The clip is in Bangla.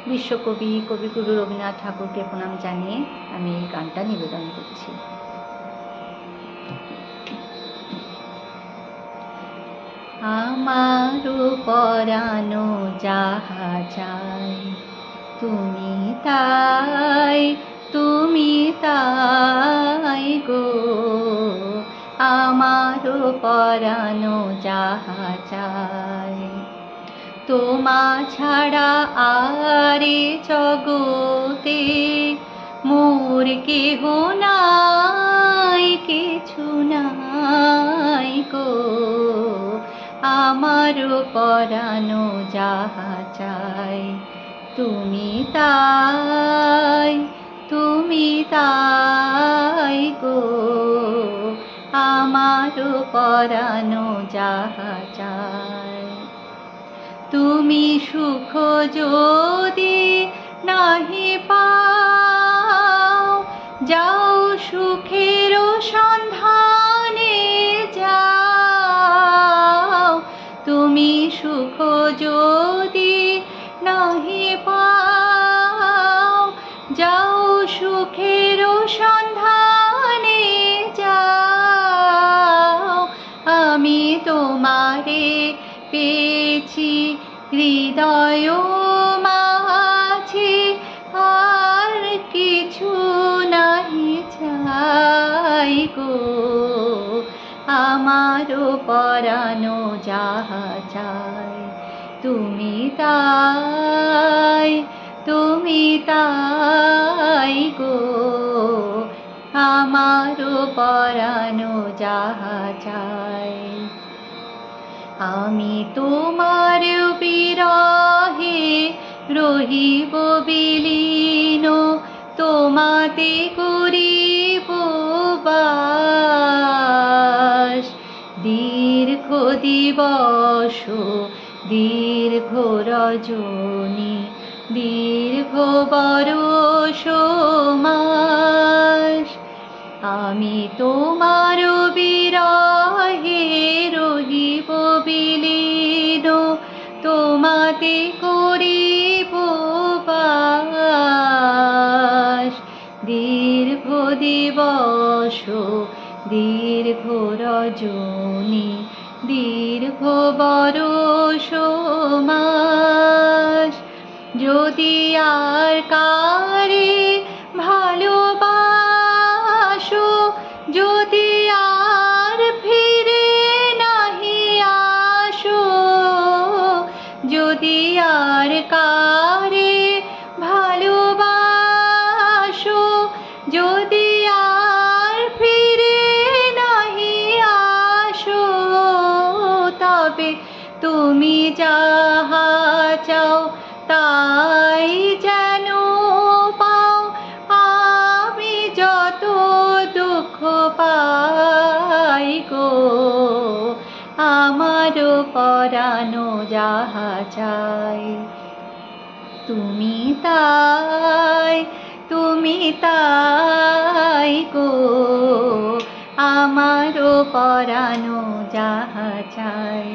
বিশ্বকবি কবিগুরু রবীন্দ্রনাথ ঠাকুরকে প্রণাম জানিয়ে আমি এই গানটা নিবেদন করছি। আমারও পরানো যাহা চাই তুমি তাই গো, আমারও পরানো যাহা চাই। তোমা ছাড়া আরে জগতে মোর কেহ নাই, কিছু নাই গো, আমারও পরানো যাহা চাই তুমি তাই গো, আমারও পরানো যাহা চাই। তুমি সুখ যদি নাহি পাও, যাও সুখের সন্ধানে যাও। তুমি সুখ যদি নাহি পাও, যাও সুখের সন্ধানে যাও। আমি তোমারে পেয়েছি হৃদয় মাঝে, আর কিছু নাহি চাই গো, আমারও পরানো যাহা চাই তুমি তাই গো, আমারও পরানো যাহা চাই। আমি তোমার বিরহে রহিব বিলীন, তোমাতে করিব বাস। দীর্ঘ দিবস দীর্ঘ রজনী, দীর্ঘ বরষ মাস, আমি তোমার বিরহে রহিব বিলীন, তোমাতে করিব বাস। দীর্ঘ দিবস দীর্ঘ রজনী, দীর্ঘ বরষ মাস, যদি আর কারে ভালোবাসো, যদি আর ফিরে নাহি আসো, যদি আর কারে ভালোবাসো, যদি আর ফিরে নাহি আসো, তবে তুমি যাহা চাও তাই যেন পাও। আমি যত দুঃখ পাই গো, আমারও পরানো যাহা চাই তুমি তাই গো, আমারও পরানো যাহা চাই।